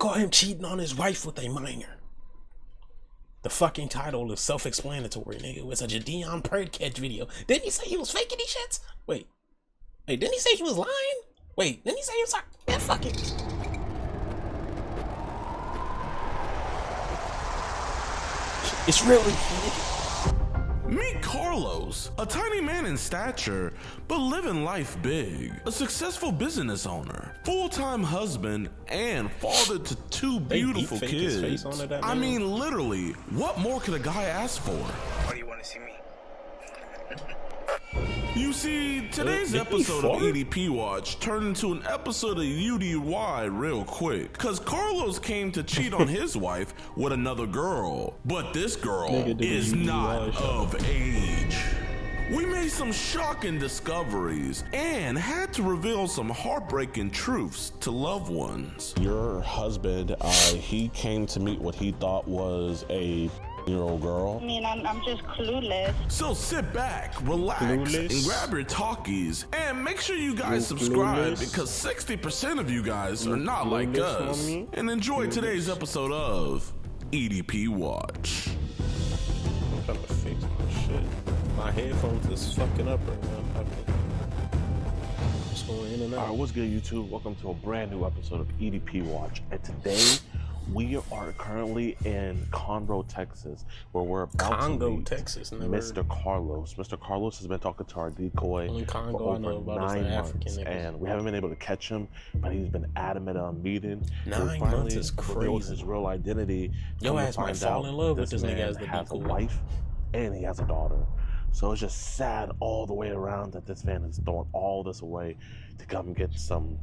caught him cheating on his wife with a minor. The fucking title is self-explanatory, nigga. It was a Jadeon Birdcatch video. Didn't he say he was faking these shits? Wait, didn't he say he was lying? Wait, didn't he say he was like, man, fuck it. It's really Meet Carlos, a tiny man in stature, but living life big. A successful business owner, full-time husband, and father to two beautiful kids. I mean, literally, what more could a guy ask for? Why do you want to see me? You see, today's episode of EDP Watch turned into an episode of UDY real quick, cause Carlos came to cheat on his wife with another girl, but this girl is not of age. We made some shocking discoveries and had to reveal some heartbreaking truths to loved ones. Your husband, he came to meet what he thought was a year-old girl. I mean, I'm just clueless. So sit back, relax, and grab your talkies, and make sure you guys subscribe because 60% of you guys are not like us. And enjoy today's episode of EDP Watch. I'm trying to fix my shit. My headphones is fucking up right now. Just going in and out. Alright, what's good, YouTube? Welcome to a brand new episode of EDP Watch. And today, we are currently in Conroe, Texas, where we're about to meet Mr. Carlos. Mr. Carlos has been talking to our decoy for over 9 months, and we haven't been able to catch him, but he's been adamant on meeting. 9 months is crazy. His real identity. Yo ass might fall in love with this nigga as the decoy. He has a wife, and he has a daughter. So it's just sad all the way around that this man has thrown all this away to come get some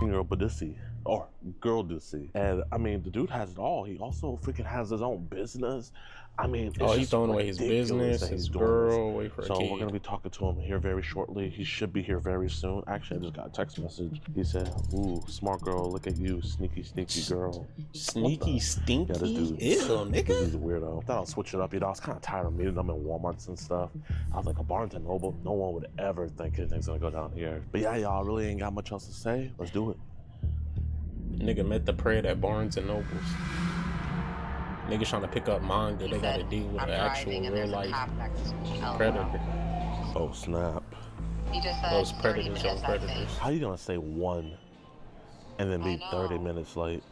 Badissi. Or girl Ducey. And I mean, the dude has it all. He also freaking has his own business. I mean, he's throwing away his business, his girl, away for a kid. So we're gonna be talking to him here very shortly. He should be here very soon. Actually, I just got a text message. He said, "Ooh, smart girl, look at you, sneaky girl." Sneaky stinky. Yeah, this dude, ew, nigga. This dude's a weirdo. I thought I'll switch it up. You know, I was kind of tired of meeting them in Walmarts and stuff. I was like, a Barnes and Noble. No one would ever think anything's gonna go down here. But yeah, y'all really ain't got much else to say. Let's do it. Nigga met the pred at Barnes and Nobles. Niggas trying to pick up manga. They gotta deal with an actual real life predator. Oh snap! He just said those predators on predators. How you gonna say 1 and then be 30 minutes late?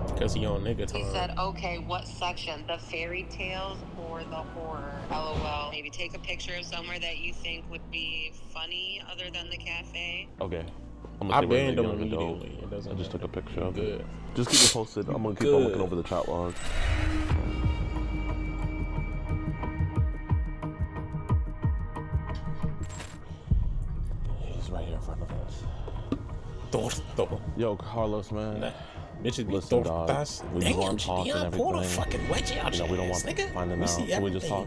Because he on nigga time. He said, okay, what section? The fairy tales or the horror? LOL. Maybe take a picture of somewhere that you think would be funny other than the cafe. Okay. I banned him immediately. I just took a picture of it. Just keep it posted. I'm gonna keep on looking over the chat log. He's right here in front of us. Yo, Carlos, man. Nah. Bitches be listen, dog. We want to talk and everything. Pull the fucking wedgie out your we don't want nigga. Finding out. So we just talk.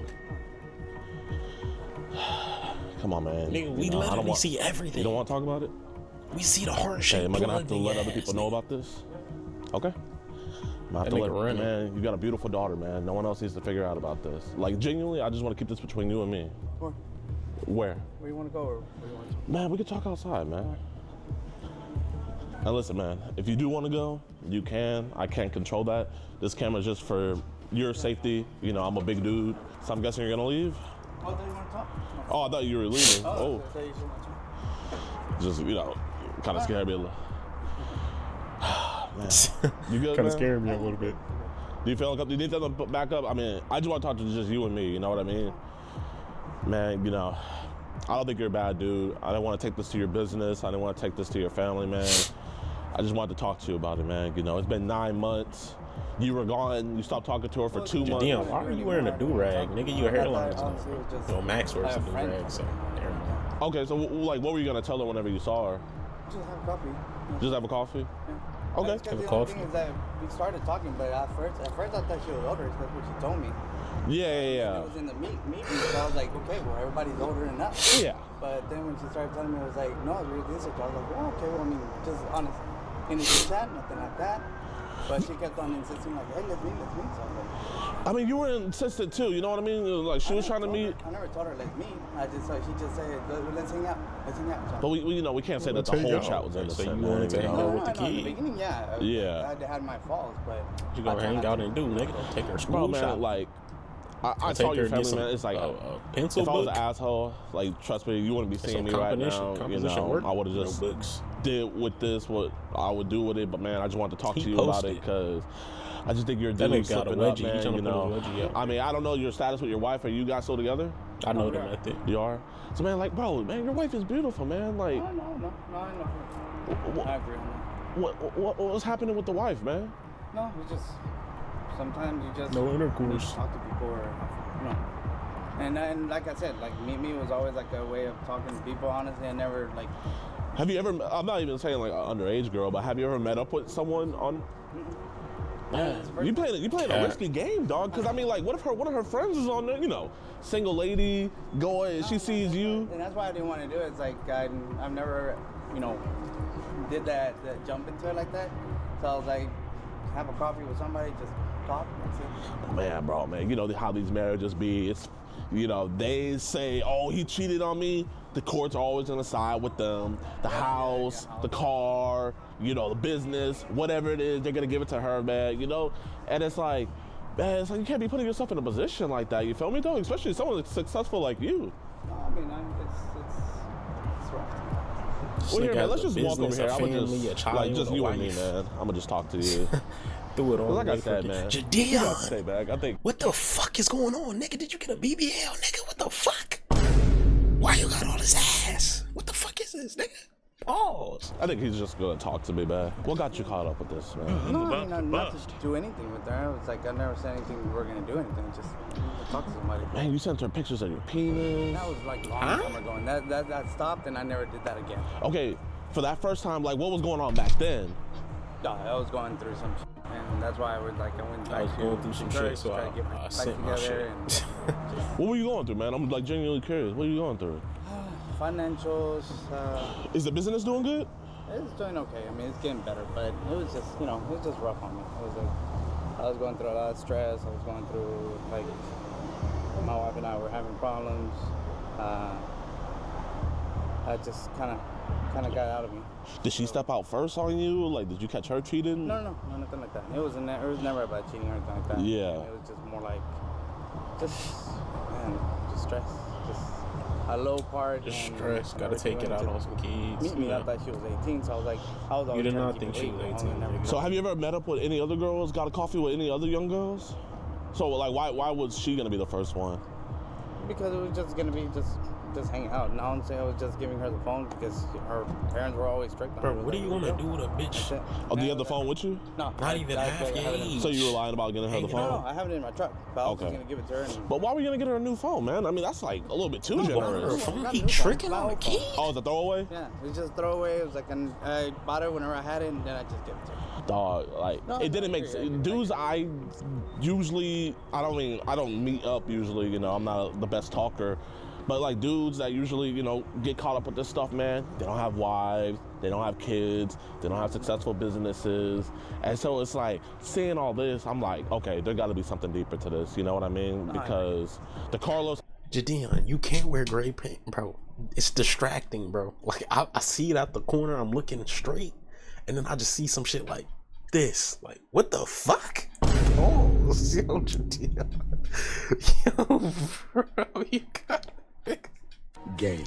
Come on, man. Nigga, we literally see everything. You don't want to talk about it? We see the hard shit. Am I gonna have to let other people know about this? Okay. I'm gonna have to let, man, you got a beautiful daughter, man. No one else needs to figure out about this. Like, genuinely, I just want to keep this between you and me. Where? Where? Where you want to go, or where you want to? Man, we can talk outside, man. Now listen, man, if you do want to go, you can. I can't control that. This camera's just for your safety. You know, I'm a big dude, so I'm guessing you're gonna leave? Oh, I thought you want to talk? Oh, I thought you were leaving. Oh. I thought you want to. Just, you know, kind of scared me a little. Man. You good, Kind of scared me a little bit. Do you feel like you need to back up? I mean, I just want to talk to just you and me, you know what I mean? Man, you know, I don't think you're a bad dude. I don't want to take this to your business. I don't want to take this to your family, man. I just wanted to talk to you about it, man. You know, it's been 9 months. You were gone. You stopped talking to her for 2 months. Damn, why are you wearing a do-rag? Nigga, you a hairline. Yo, Max wears a do-rag, so never mind. Okay, so like, what were you gonna tell her whenever you saw her? Just have a coffee. Just have a coffee? Yeah. Okay. Have a coffee. The thing is that we started talking, but at first I thought she was older. That's what she told me. Yeah. It was in the meeting, so I was like, okay, well, everybody's older than us. Yeah. But then when she started telling me, it was like, no, you're this age. I was like, oh, okay, well, I mean, just honest. In the chat, nothing like that. But she kept on insisting, like, hey, let's meet. So I was like, I mean, you were insistent too. You know what I mean? Like she was trying to meet. I never told her let's meet. She just said let's hang out. So, But we can't say that the whole chat was innocent. So you wanted to hang out with the kid? In the beginning, yeah. Yeah. I had my faults, but you gonna hang out and do, nigga? Take her school bro, man, shop. like. I told your family, man, it's like, pencil if book? I was an asshole, like, trust me, you wouldn't be seeing me right now. You know, work? I would have just did with this what I would do with it. But, man, I just wanted to talk to you about it because I just think you're a dude slipping up, man, you know. I mean, I don't know your status with your wife. Are you guys still together? I know them at that. You are? So, man, like, bro, man, your wife is beautiful, man. Like, No, I know. I agree on that. What was happening with the wife, man? No, it's just sometimes you just no intercourse. Talk to people, or you know. And like I said, like me was always like a way of talking to people. Honestly, I never like. Have you ever? I'm not even saying like an underage girl, but have you ever met up with someone on? Yeah, you playing a risky game, dog. Because I mean, like, what if one of her friends is on there? You know, single lady going, she sees you. And that's why I didn't want to do it. It's like I've never, you know, did that jump into it like that. So I was like, have a coffee with somebody, just talk. That's it. Man, bro, man, you know how these marriages be. It's, you know, they say, oh, he cheated on me. The courts are always on the side with them. The house, the car, you know, the business, whatever it is, they're gonna give it to her, man. You know, and it's like, man, it's like you can't be putting yourself in a position like that. You feel me, though? Especially someone that's successful like you. No, I mean, it's rough. Well, here, man, let's just walk over here. I'm gonna just you and me, man. I'm gonna just talk to you. Do it all. Like I said, man. Jadion, I think. What the fuck is going on, nigga? Did you get a BBL, nigga? What the fuck? Why you got all this ass? What the fuck is this, nigga? Pause. I think he's just gonna talk to me, man. What got you caught up with this, man? No, I mean, I'm not to do anything with her. It's like I never said anything we were gonna do anything. Just talk to somebody. Man, you sent her pictures of your penis. That was like a long time ago. And that stopped, and I never did that again. Okay, for that first time, like, what was going on back then? No, I was going through some shit, and that's why I went back going through some shit, so try to get my life sent my together. shit. What were you going through, man? I'm like genuinely curious. What are you going through? Financials. Is the business doing good? It's doing okay. I mean, it's getting better, but it was just, you know, it was just rough on me. It was like, I was going through a lot of stress. I was going through, like, my wife and I were having problems. I just kind of got out of me. Did she step out first on you? Like, did you catch her cheating? No, nothing like that. It was never about cheating or anything like that. Yeah. It was just more like, just stress. Just a low part. Just stress. Gotta take it out on some kids. Meet me. I thought she was 18, so I was like, you did not think she was 18. So have you ever met up with any other girls? Got a coffee with any other young girls? So like, why was she gonna be the first one? Because it was just gonna be just hanging out. And honestly, I was just giving her the phone because her parents were always strict on her. Bro, what are you gonna do with a bitch? Oh, do you have the phone with you? No. Not even half your age. So you were lying about getting her the phone? No, I have it in my truck. But I was just gonna give it to her. But why were you gonna get her a new phone, man? I mean, that's like a little bit too generous. He tricking on the kid. Oh, it's a throwaway? Yeah, it was just a throwaway. It was like, I bought it whenever I had it, and then I just gave it to her. Dog, like, it didn't make sense. Dudes, I don't meet up usually, you know, I'm not the best talker. But like dudes that usually, you know, get caught up with this stuff, man, they don't have wives, they don't have kids, they don't have successful businesses. And so it's like, seeing all this, I'm like, okay, there gotta be something deeper to this, you know what I mean? Because the Carlos... Jadion, you can't wear gray paint, bro. It's distracting, bro. Like, I see it out the corner, I'm looking straight, and then I just see some shit like this. Like, what the fuck? Oh, yo, Jadion. Yo, bro, you got... Gay.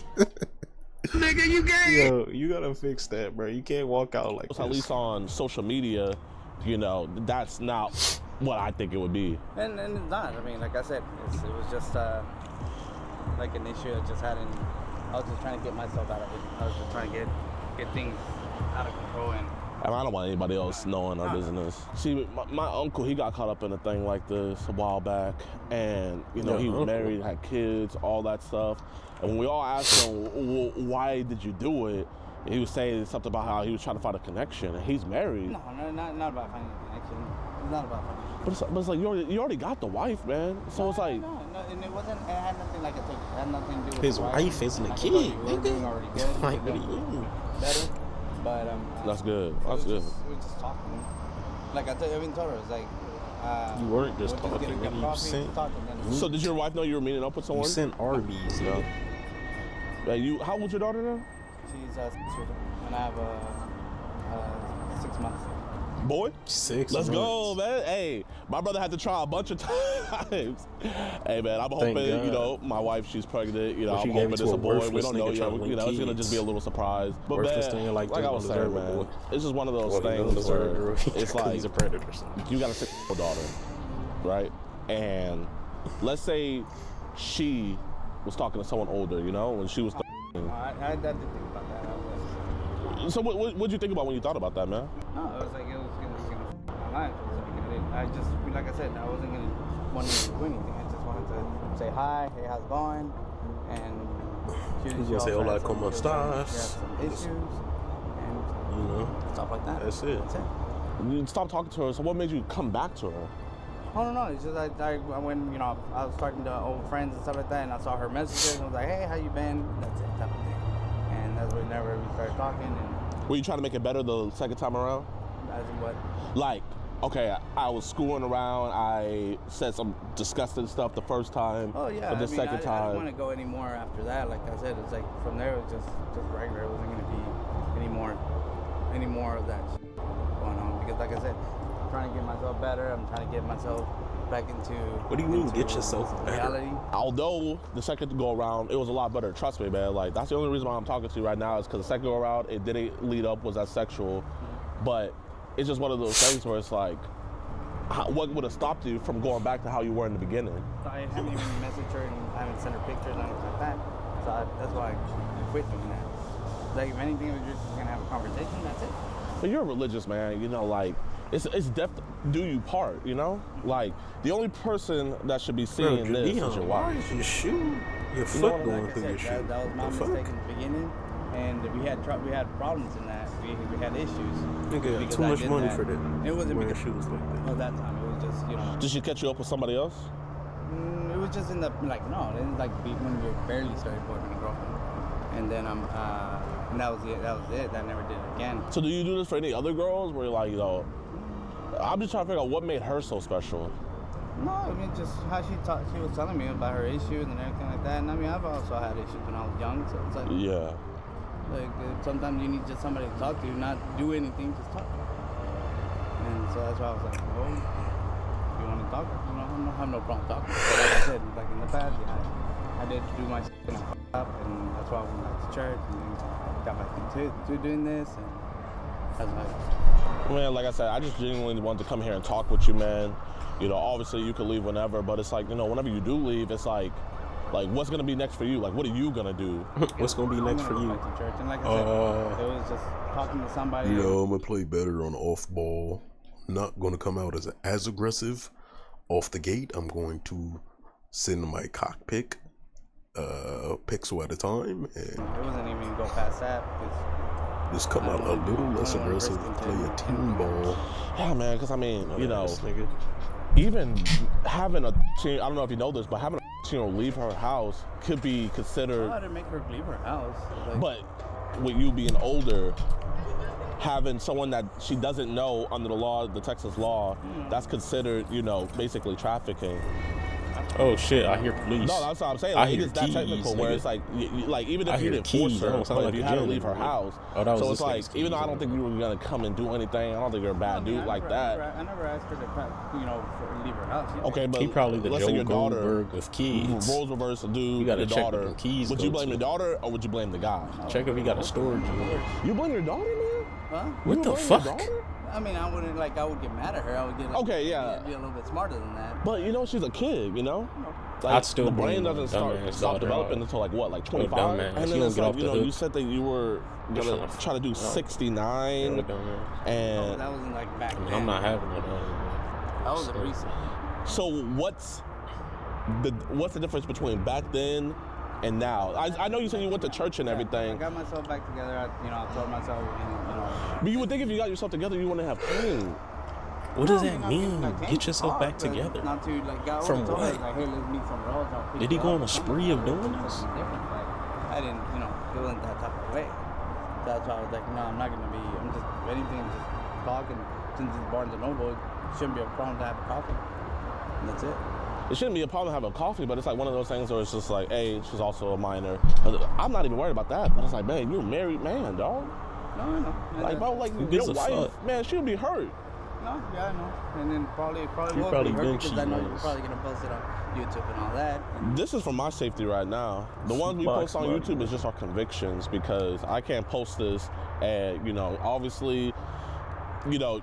Nigga, you gay. Yo, you gotta fix that, bro. You can't walk out like this. At least on social media, you know, that's not what I think it would be. And it's not. I mean, like I said, it was just like an issue I just had, and I was just trying to get myself out of it. I was just trying to get things out of control. And I don't want anybody else knowing our business. See, my uncle, he got caught up in a thing like this a while back, and you know, he was married, had kids, all that stuff. And when we all asked him, well, why did you do it? He was saying something about how he was trying to find a connection, and he's married. No, not about finding a connection. It's not about finding a connection. But it's like you already got the wife, man. So it's like no, and it wasn't. It had nothing like I said. It had nothing to do with his the wife isn't a kid. We were doing already good. Like, what are you? Better, but that's good. That's good. We were just talking. like I even told her, it's like. You weren't just we'll talking. Get a coffee, sent, talk, and then So did your wife know you were meeting up with someone? you sent Arby's, yo. How old's your daughter now? She's 6 years old, and I have 6 months. Boy, 6 let's months. go, man. Hey, my brother had to try a bunch of times. Hey, man, I'm hoping, God. you know, my wife, she's pregnant. You know, What I'm you gave hoping it it's to a a boy. We worthless don't know nigga yet. trying to You know, it's gonna kids. just be a little surprise. But Worthless man, thing like I that was don't saying, deserve a man, boy. it's just one of those Well, he don't things deserve where a girl. it's 'Cause like he's a predator. So. you got a 6-year-old daughter, right? And let's say she was talking to someone older, you know, when she was. I did think about that. So what'd you think about when you thought about that, man? No, it was like it was gonna my life. It was like I just like I said, I wasn't gonna want to do anything. I just wanted to say hi, hey, how's it going? And she He's gonna say hola, como estás? Some issues and You know, stuff like that. that's it. That's it. You stopped talking to her. So what made you come back to her? I don't know. It's just I when you know I was talking to old friends and stuff like that, and I saw her messages and I was like, hey, how you been? That's it, type of thing. And that's whenever we started talking. And Were you trying to make it better the second time around? as in what? Like, okay, I was screwing around. I said some disgusting stuff the first time. Oh yeah. But the second I time. didn't want to go any more after that. Like I said, it's like from there it was just regular. It wasn't gonna be any more of that shit going on because like I said, I'm trying to get myself better. I'm trying to get myself back into. What do you mean, get yourself better? reality? Although the second go around, it was a lot better. Trust me, man. Like, that's the only reason why I'm talking to you right now is because the second go around, it didn't lead up, was that sexual. But it's just one of those things where it's like, what would have stopped you from going back to how you were in the beginning? I haven't even messaged her and I haven't sent her pictures and anything like that. So that's why I quit doing that. Like if anything, we're just gonna have a conversation. That's it. But you're a religious man, you know, like, it's do you part, you know? Like, the only person that should be seeing this is your why wife. is your shoe, your You foot know, going like I through said, your shoe? that was my The fuck? mistake in the beginning, and we had problems in that. We had issues. Nigga got because too I much did money that. for that. It wasn't wearing because shoes like that. of that time. It was just Did she catch you up with somebody else? it was just in the like no, it didn't like be when we barely started boyfriend and girlfriend, and then and that was it. That was it. I never did it again. So do you do this for any other girls where you're like, you know, I'm just trying to figure out what made her so special. No, I mean just how she was telling me about her issues and everything like that. And I mean I've also had issues when I was young, so it's like Yeah. sometimes you need just somebody to talk to, not do anything, just talk. And so that's why I was like, well, if you want to talk, you know, I don't have no problem talking. But like I said, like in the past, yeah, I did do my shit and I fucked up, and that's why I went back to church and then got back to doing this, and that's like. Man, like I said, I just genuinely wanted to come here and talk with you, man. You know, obviously you can leave whenever, but it's like, you know, whenever you do leave, it's like what's gonna be next for you? Like, what are you gonna do? What's gonna be next for I'm you? gonna go back to church, and like I said, it was just talking to somebody. You know, I'm gonna play better on off ball. Not gonna come out as aggressive off the gate. I'm going to send my cockpit pixel at a time and It wasn't even go past that because just come out a little less aggressive, play a team ball. Yeah, man, because I mean, you know, This nigga. even having a teen, I don't know if you know this, but having a teen leave her house could be considered. I didn't make her leave her house. Like, But with you being older, having someone that she doesn't know under the law, the Texas law, that's considered, you know, basically trafficking. Oh shit! I hear police. No, that's what I'm saying. I Like, hear it gets that keys, technical where nigga. it's like, like even I if you hear didn't force keys. her, That don't sound but like if you a had to jail leave her nigga. house, Oh, that was so this it's like, nigga's even though keys I don't think you were gonna come and do anything, I don't think you're a bad dude like that. I never asked her to, leave her house. Either. Okay, but He probably the let's say Joe your daughter, Goldberg of kids. roles reverse, dude, You gotta your check where daughter. them keys Would go you blame to. the daughter or would you blame the guy? Check if he got a storage unit. You blame your daughter, man? Huh? What You the blame your fuck? daughter? I mean, I wouldn't I would get mad at her. I would get Okay, yeah. be a little bit smarter than that. But you know, she's a kid, you know? Like, I'd still the brain blame the doesn't dumbass stop daughter. developing until like what, like 25? dumbass. And He then don't it's get like, off you the know, you hook. said that you were gonna Tryna- try to do no. 69, You're a dumbass. and That wasn't like back I mean, then. I'm not having it. That was a recent. so what's the difference between back then and now? I know you said you went to church and I everything, got myself back together. I told myself, but you would think if you got yourself together, you wouldn't have pain. What does No, that I mean, mean? like, Get yourself back but together. Not to I From would've told her, what? like, hey, let's meet somewhere else. I'll pick Did he you go up on a or something. spree of doing Something this? different. Like, I didn't, it wasn't that type of way. So that's why I was like, no, I'm not gonna be. I'm just if anything, just talk, and since it's Barnes and Noble, it shouldn't be a problem to have a coffee. And that's it. It shouldn't be a problem having a coffee, but it's like one of those things where it's just like, hey, she's also a minor. I'm not even worried about that, but it's like, man, you're a married man, dog. No, I know. Like, bro, like your wife, man, she'll be hurt. No, yeah, I know. And then probably You will probably be hurt been because I know cheating you're on probably gonna post it on YouTube and all that. This is for my safety right now. The ones we post on YouTube is just our convictions because I can't post this and, you know, obviously, you know,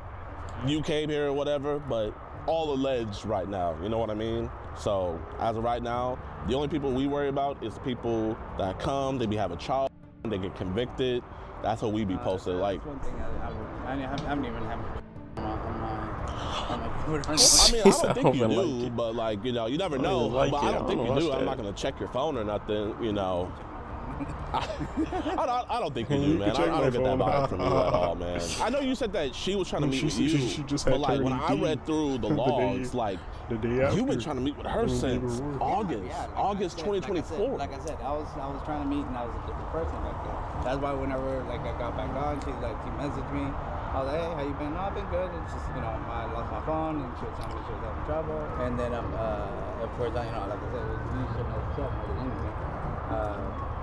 you came here or whatever, but all alleged right now, you know what I mean? So as of right now, the only people we worry about is people that come, they be having child, they get convicted. That's what we be posted. Like, that's one thing I haven't even had on my Twitter. I mean, I don't think you do, but like, you know, you never know. like but it. I don't think I you don't do. watch I'm that. not gonna check your phone or nothing, you know. I don't think you do, man. I don't get that vibe from you at all, man. I know you said that she was trying to meet with you, but like when I read through the logs, like you've been trying to meet with her since August 2024. Like I said, I was trying to meet, and I was a different person back then. That's why whenever like I got back on, she messaged me. I was like, hey, how you been? No, I've been good. It's just, you know, I lost my phone, and she was telling me she was having trouble. And then of course, you know, like I said, you should know yourself more than anything.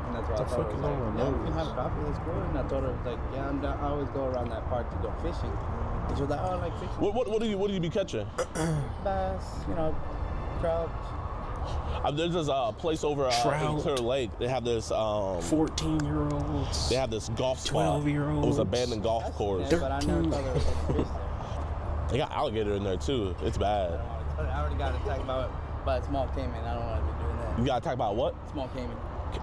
And that's why I told her, like, yeah, we can have a coffee, that's cool. And I told her, like, yeah, I always go around that park to go fishing. And she was like, oh, I like fishing. What do you be catching? Bass, you know, trout. There's this place over in Clear Lake. They have this 14-year-olds. They have this golf spot. 12-year-olds. It was an abandoned golf course. Yeah, but I never thought there was any fish there. They got alligator in there too. It's bad. I already got attacked by a small caiman. I don't want to be doing that. You got attacked by what? Small caiman.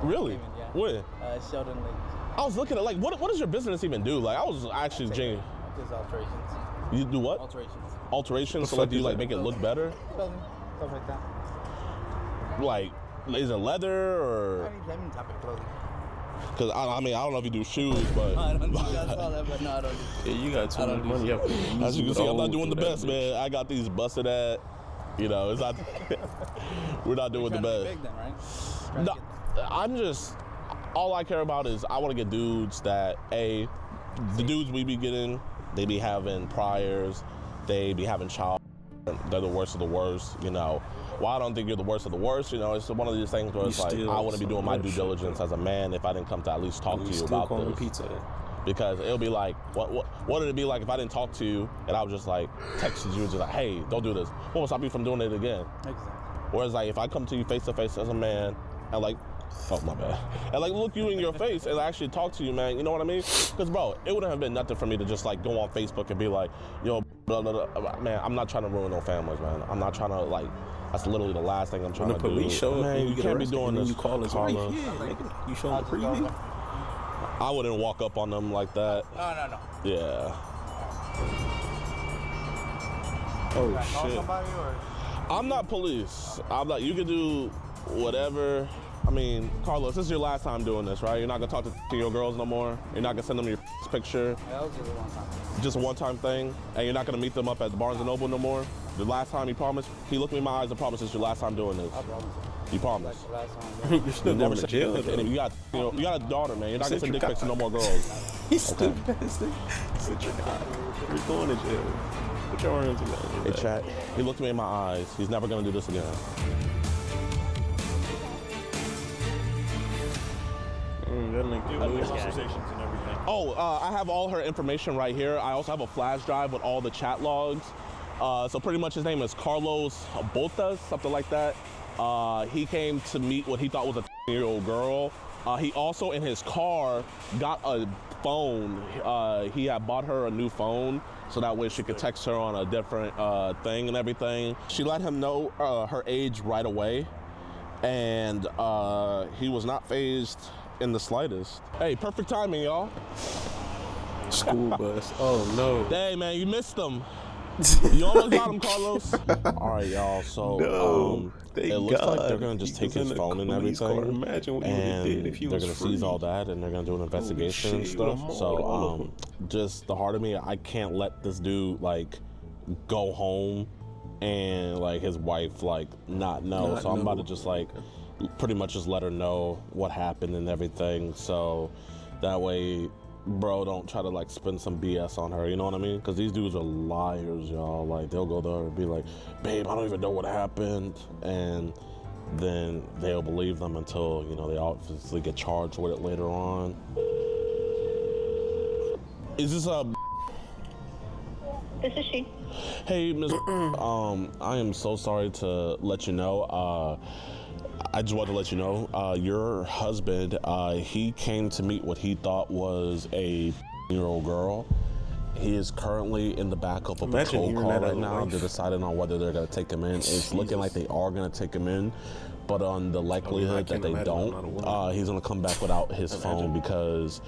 Really? Caiman, yeah. When? Sheldon Lake. I was looking at like what does your business even do? Like I was actually genuine. Just alterations. You do what? Alterations. Alterations. So like do you like make it look better? Clothing, stuff like that. Like is it leather or? I mean type of clothing. Cause I mean I don't know if you do shoes, but I don't think I saw that, but no, I don't do. Yeah, you got too much money. As you can see, I'm not doing the best, man. I got these busted at. You know, it's not. We're not doing the best. Big then, right? No, I'm just. All I care about is I want to get dudes that the dudes we be getting, they be having priors, they be having child. They're the worst of the worst, you know. Well, I don't think you're the worst of the worst, you know. It's one of these things where it's like I want to be doing my due diligence as a man if I didn't come to at least talk to you about this. Pizza. Because it'll be like, what would it be like if I didn't talk to you and I was just like texted you just like, hey, don't do this. What will stop you from doing it again? Exactly. Whereas like if I come to you face to face as a man and like, oh my bad, and like look you in your face and actually talk to you, man, you know what I mean? Because bro, it wouldn't have been nothing for me to just like go on Facebook and be like, yo, blah, blah, blah. Man, I'm not trying to ruin no families, man. I'm not trying to like. That's literally the last thing I'm trying to do. When the police show up, man, you can't be doing this. You call his wife. Carlos. Yeah, you show him the preview. I wouldn't walk up on them like that. No. Yeah. Oh Call shit. somebody or? I'm not police. I'm not. You can do whatever. I mean, Carlos, this is your last time doing this, right? You're not gonna talk to your girls no more. You're not gonna send them your picture. That was just a one-time thing. Just a one-time thing, and you're not gonna meet them up at Barnes and Noble no more. The last time he promised, he looked me in my eyes and promised it's your last time doing this. I promise you. You promise. Like the last time. You're still going to jail, though. And you got a daughter, man. You're not gonna Said send you dick pics to got- no more girls. He's still fasting. Sit your God. You're going to jail. Put your arms around your Hey, back. chat. He looked me in my eyes. He's never gonna do this again. That nigga Louis. Oh, I have all her information right here. I also have a flash drive with all the chat logs. So pretty much his name is Carlos Botas, something like that. He came to meet what he thought was a 10-year-old girl. He also in his car got a phone. He had bought her a new phone so that way she could text her on a different thing and everything. She let him know her age right away, and he was not fazed in the slightest. Hey, perfect timing, y'all. School bus. Oh no. Hey, man, you missed them. You almost got him, Carlos. All right, y'all. So No, it looks like they're gonna just take his phone and everything, Imagine what he would have and did if he they're was gonna free. seize all that, and they're gonna do an investigation and shit, stuff. you would've So mauled all of them. just the heart of me, I can't let this dude like go home and like his wife like not know. Not So I'm about know. to just like pretty much just let her know what happened and everything. So that way bro, don't try to like spin some BS on her, you know what I mean? Because these dudes are liars, y'all. Like, they'll go there and be like, babe, I don't even know what happened. And then they'll believe them until, you know, they obviously get charged with it later on. Is this This is she. Hey, Ms. I am so sorry to let you know. I just wanted to let you know, your husband, he came to meet what he thought was a year-old girl. He is currently in the back of a patrol car right now. They're deciding on whether they're going to take him in. It's looking like they are going to take him in, but on the likelihood that they don't, he's going to come back without his phone because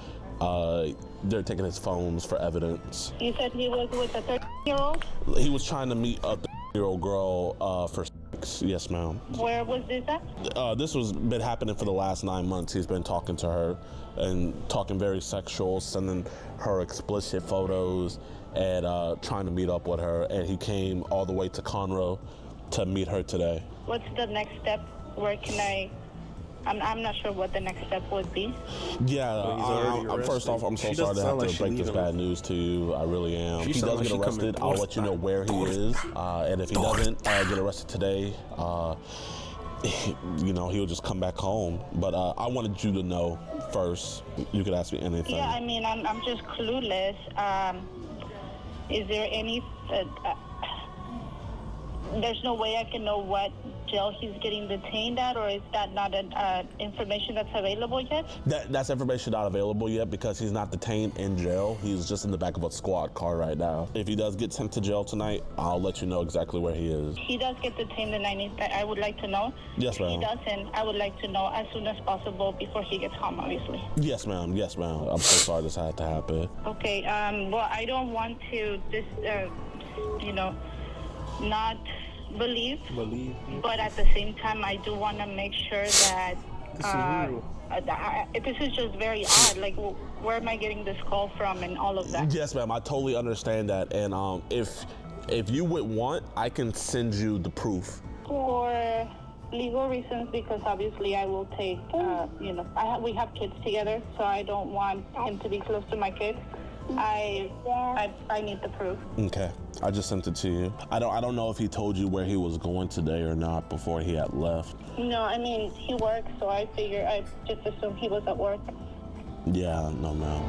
they're taking his phones for evidence. You said he was with a 13-year-old? He was trying to meet a 13-year-old girl for sex. Yes, ma'am. Where was this at? This was been happening for the last 9 months. He's been talking to her and talking very sexual, sending her explicit photos and trying to meet up with her. And he came all the way to Conroe to meet her today. What's the next step? Where can I'm not sure what the next step would be. Yeah, first off, I'm so sorry to have to break this bad news to you. I really am. If he does get arrested, I'll let you know where he is. And if he doesn't get arrested today, you know, he'll just come back home. But I wanted you to know first. You could ask me anything. Yeah, I mean, I'm just clueless. Is there any... there's no way I can know what jail he's getting detained at, or is that not information that's available yet? That's information not available yet because he's not detained in jail. He's just in the back of a squad car right now. If he does get sent to jail tonight, I'll let you know exactly where he is. He does get detained tonight. I would like to know. Yes, ma'am. If he doesn't, I would like to know as soon as possible before he gets home, obviously. Yes, ma'am. Yes, ma'am. I'm so sorry this had to happen. Okay. Well, I don't want to you know, not believe, but at the same time, I do want to make sure that this is just very odd. Like, where am I getting this call from and all of that? Yes, ma'am. I totally understand that. And if you would want, I can send you the proof. For legal reasons, because obviously I will take, you know, we have kids together, so I don't want him to be close to my kids. I need the proof. Okay, I just sent it to you. I don't know if he told you where he was going today or not before he had left. No, I mean, he works, so I just assumed he was at work. Yeah, no, ma'am.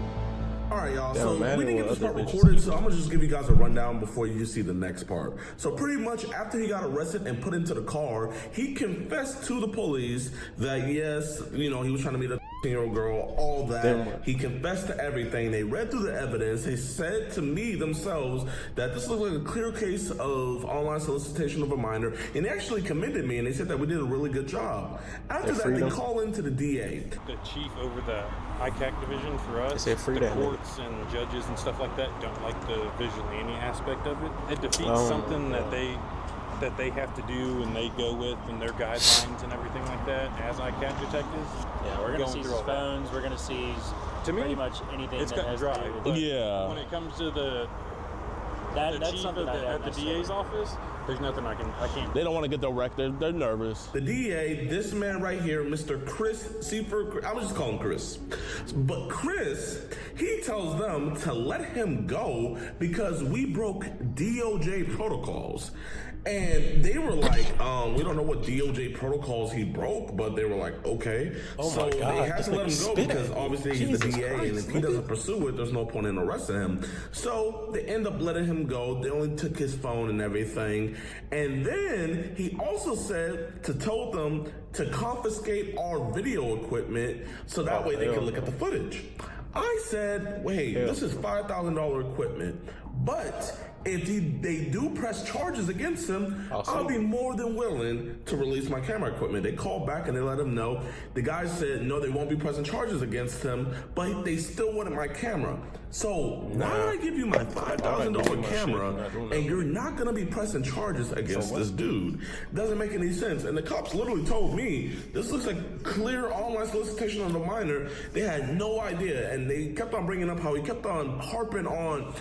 All right, y'all. So we didn't get this part recorded, so I'm gonna just give you guys a rundown before you see the next part. So pretty much after he got arrested and put into the car, he confessed to the police that yes, you know, he was trying to meet a 13-year-old girl, all that. He confessed to everything. They read through the evidence. They said to me themselves that this looks like a clear case of online solicitation of a minor, and they actually commended me, and they said that we did a really good job. After that, they call into the DA. The chief over the ICAC division for us, the courts and judges and stuff like that don't like the vigilante aspect of it. It defeats something that they have to do and they go with and their guidelines and everything like that as ICAC detectives. Yeah, we're going to seize his phones, we're going to seize pretty much anything it's that has dry. to do with it. Yeah. When it comes to the chief at the DA's office, there's nothing I can't. They don't want to get the wreck. They're nervous. The DA, this man right here, Mr. Chris Seifert, I would just call him Chris. But Chris, he tells them to let him go because we broke DOJ protocols. And they were like, we don't know what DOJ protocols he broke, but they were like, okay. So they had to let him go because obviously he's the DA, and if he doesn't pursue it, there's no point in arresting him. So they end up letting him go. They only took his phone and everything. And then he also said told them to confiscate our video equipment so that way they can look at the footage. I said, wait, this is $5,000 equipment, but if they do press charges against him, I'll be more than willing to release my camera equipment. They called back and they let him know. The guy said, no, they won't be pressing charges against him, but they still wanted my camera. So why did I give you my $5,000 camera and you're not going to be pressing charges against this dude? Doesn't make any sense. And the cops literally told me, this looks like clear online solicitation on the minor. They had no idea. And they kept on bringing up how he kept on harping on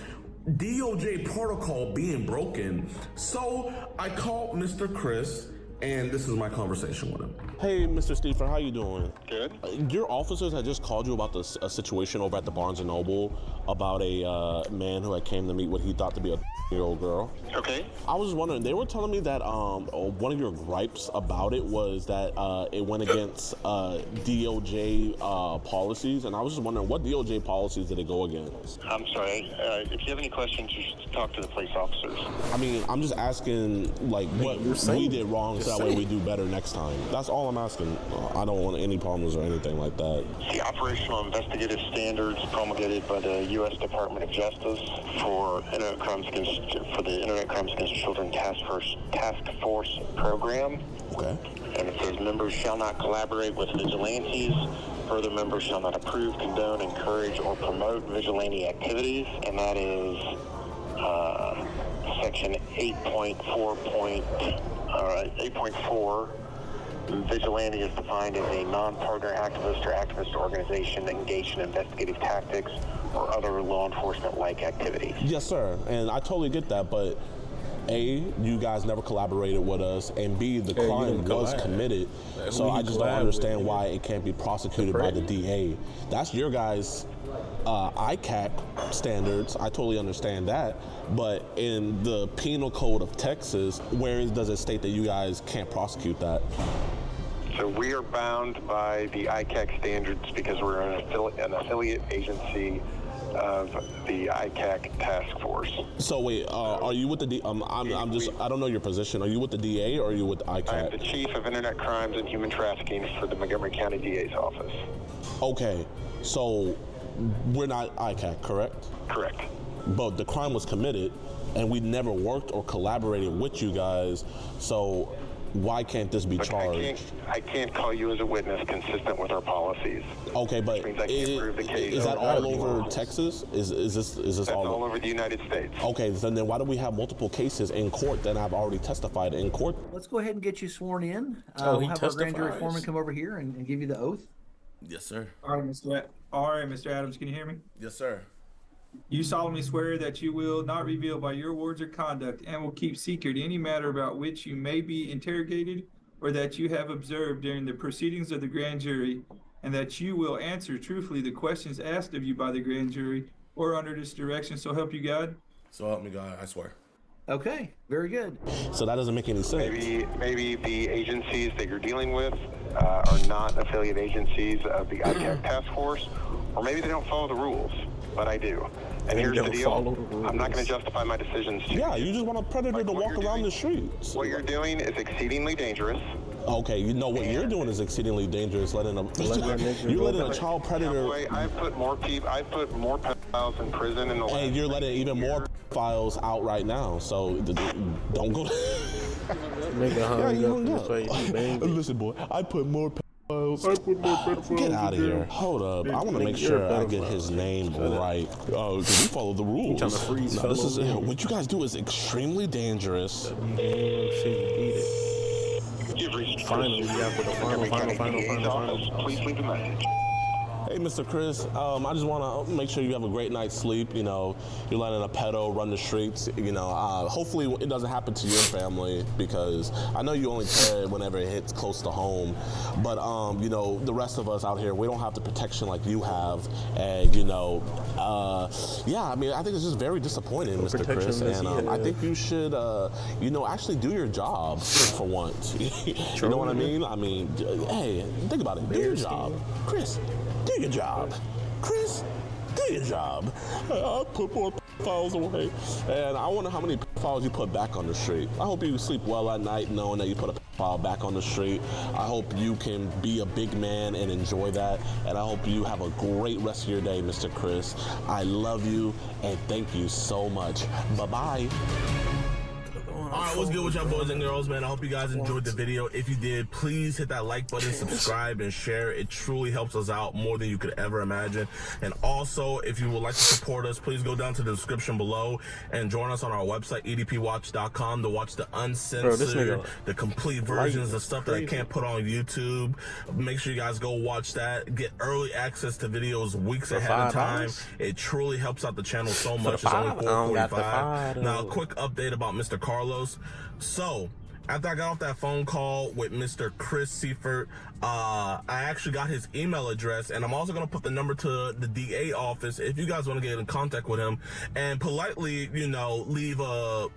DOJ protocol being broken. So I called Mr. Chris and this is my conversation with him. Hey, Mr. Stephen, how you doing? Good. Your officers had just called you about a situation over at the Barnes & Noble about a man who had came to meet what he thought to be a year-old girl. Okay. I was just wondering, they were telling me that one of your gripes about it was that it went against DOJ policies, and I was just wondering, what DOJ policies did it go against? I'm sorry. If you have any questions, you should talk to the police officers. I mean, I'm just asking, like, what we did wrong so that way we do better next time. That's all I'm asking. I don't want any problems or anything like that. The operational investigative standards promulgated by the U.S. Department of Justice for the Internet Crimes Against Children Task Force program. Okay. And it says members shall not collaborate with vigilantes. Further, members shall not approve, condone, encourage, or promote vigilante activities. And that is section 8.4. Vigilante is defined as a non-partner activist or activist organization engaged in investigative tactics or other law enforcement-like activities. Yes, sir. And I totally get that, but A, you guys never collaborated with us, and B, the crime was committed. So I just don't understand why it can't be prosecuted by the DA. That's your guys' ICAC standards. I totally understand that. But in the penal code of Texas, where does it state that you guys can't prosecute that? So we are bound by the ICAC standards because we're an affiliate agency of the ICAC task force. So wait, are you with the I don't know your position. Are you with the DA or are you with the ICAC? I'm the Chief of Internet Crimes and Human Trafficking for the Montgomery County DA's office. Okay, so we're not ICAC, correct? Correct. But the crime was committed, and we never worked or collaborated with you guys, so why can't this be charged? I can't call you as a witness consistent with our policies. Okay, but is that all over Texas? Is this all over the United States? Okay, then why do we have multiple cases in court that I've already testified in court? Let's go ahead and get you sworn in. We'll have our grand jury foreman come over here and give you the oath. Yes, sir. All right, Mr. Adams, can you hear me? Yes, sir. You solemnly swear that you will not reveal by your words or conduct and will keep secret any matter about which you may be interrogated or that you have observed during the proceedings of the grand jury, and that you will answer truthfully the questions asked of you by the grand jury or under this direction, so help you God? So help me God, I swear. Okay, very good. So that doesn't make any sense. Maybe the agencies that you're dealing with are not affiliate agencies of the ICAC task force, or maybe they don't follow the rules, but I do. And here's the deal. I'm not going to justify my decisions to you. You just want a predator to walk around the streets. What you're doing is exceedingly dangerous. Okay, you know what you're doing is exceedingly dangerous. You're letting a child predator. I put more pedophiles in prison in the last. And you're letting even more pedophiles out right now. So don't go. Listen, boy, I put more pedophiles. Get out of here. Hold up. I want to make sure I get his name right. Because we follow the rules. What you guys do is extremely dangerous. Finally, for the final. Please leave a message. Hey, Mr. Chris, I just want to make sure you have a great night's sleep. You know, you're letting a pedo run the streets. You know, hopefully it doesn't happen to your family, because I know you only care whenever it hits close to home. But, you know, the rest of us out here, we don't have the protection like you have. And, you know, yeah, I mean, I think it's just very disappointing, Mr. Chris. And I think you should, you know, actually do your job for once. You know what I mean? I mean, hey, think about it. Do your job. Chris. Do your job. Chris, do your job. I put more files away. And I wonder how many files you put back on the street. I hope you sleep well at night knowing that you put a file back on the street. I hope you can be a big man and enjoy that. And I hope you have a great rest of your day, Mr. Chris. I love you and thank you so much. Bye-bye. Alright, what's good with y'all boys and girls, man? I hope you guys enjoyed the video. If you did, please hit that like button, subscribe, and share. It truly helps us out more than you could ever imagine. And also, if you would like to support us, please go down to the description below and join us on our website, edpwatch.com, to watch the uncensored, the complete versions of stuff that I can't put on YouTube. Make sure you guys go watch that. Get early access to videos weeks ahead of time. It truly helps out the channel so much. It's only $4.45. Now, a quick update about Mr. Carlos. So, after I got off that phone call with Mr. Chris Seifert, I actually got his email address, and I'm also going to put the number to the DA office if you guys want to get in contact with him and politely, you know, leave a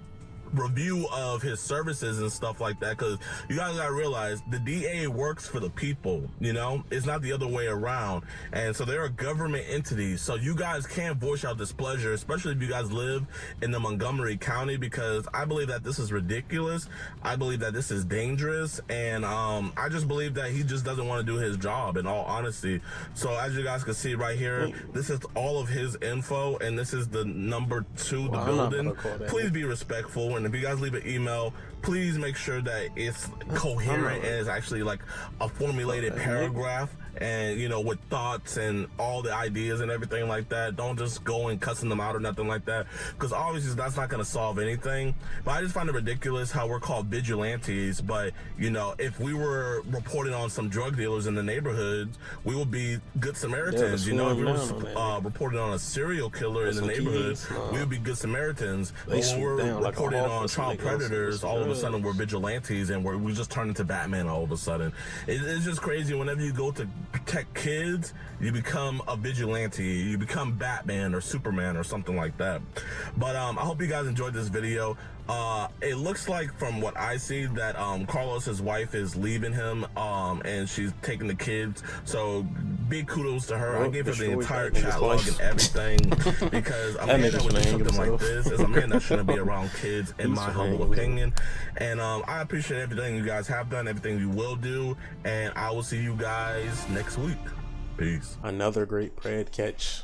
review of his services and stuff like that, because you guys gotta realize the DA works for the people, you know, it's not the other way around. And so they're a government entity, so you guys can't voice your displeasure, especially if you guys live in the Montgomery County, because I believe that this is ridiculous. I believe that this is dangerous, and I just believe that he just doesn't want to do his job, in all honesty. So as you guys can see right here, this is all of his info, and this is the number 2, the building. Please be respectful, and if you guys leave an email, please make sure that it's coherent and it's actually like a formulated paragraph, and you know, with thoughts and all the ideas and everything like that. Don't just go and cussing them out or nothing like that, because obviously that's not going to solve anything. But I just find it ridiculous how we're called vigilantes, but you know, if we were reporting on some drug dealers in the neighborhoods, we would be good Samaritans. You know, if we were reporting on a serial killer in the neighborhoods, we would be good Samaritans. But when we're reporting on child predators, all of a sudden we're vigilantes, and we just turn into Batman all of a sudden. It's just crazy. Whenever you go to protect kids, you become a vigilante, you become Batman or Superman or something like that. But I hope you guys enjoyed this video. It looks like, from what I see, that Carlos's wife is leaving him, and she's taking the kids, so big kudos to her. I gave her the entire chat log and everything, because a man that would do something like this is a man that shouldn't be around kids, in my humble opinion. And I appreciate everything you guys have done, everything you will do, and I will see you guys next week. Peace. Another great pred catch.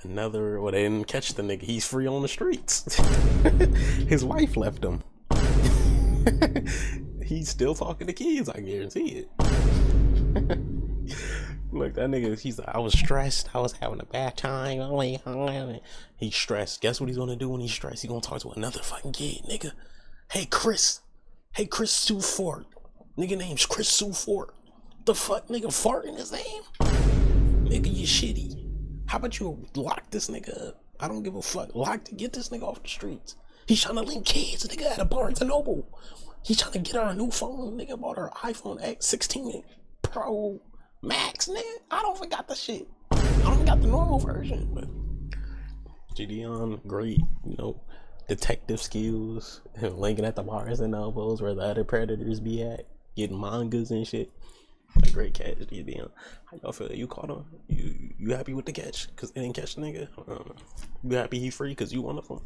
Another, well, they didn't catch the nigga. He's free on the streets. His wife left him. He's still talking to kids, I guarantee it. Look, that nigga, he's like, I was stressed. I was having a bad time. He's stressed. Guess what he's gonna do when he's stressed? He's gonna talk to another fucking kid, nigga. Hey, Chris. Hey, Chris Sue Fort. Nigga name's Chris Sue Fort. The fuck, nigga, fart in his name? Nigga, you shitty. How about you lock this nigga up? I don't give a fuck. Get this nigga off the streets. He's trying to link kids, nigga, at a Barnes & Noble. He's trying to get her a new phone. Nigga bought her iPhone X16 Pro Max, nigga. I don't forgot the shit. I don't got the normal version, but Gideon, great, you know, detective skills, linking at the Barnes & Nobles where the other predators be at, getting mangas and shit. A great catch, Gideon. How y'all feel? You caught him? You happy with the catch? Cause they didn't catch the nigga? You happy he free? Cause you one of them?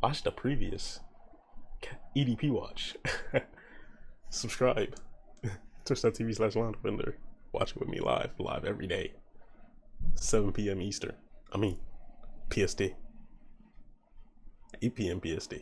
Watch the previous EDP watch. Subscribe. Twitch.tv/Lawvender. Watch it with me live every day. 7 p.m. Eastern. I mean, PST. 8 p.m. PST.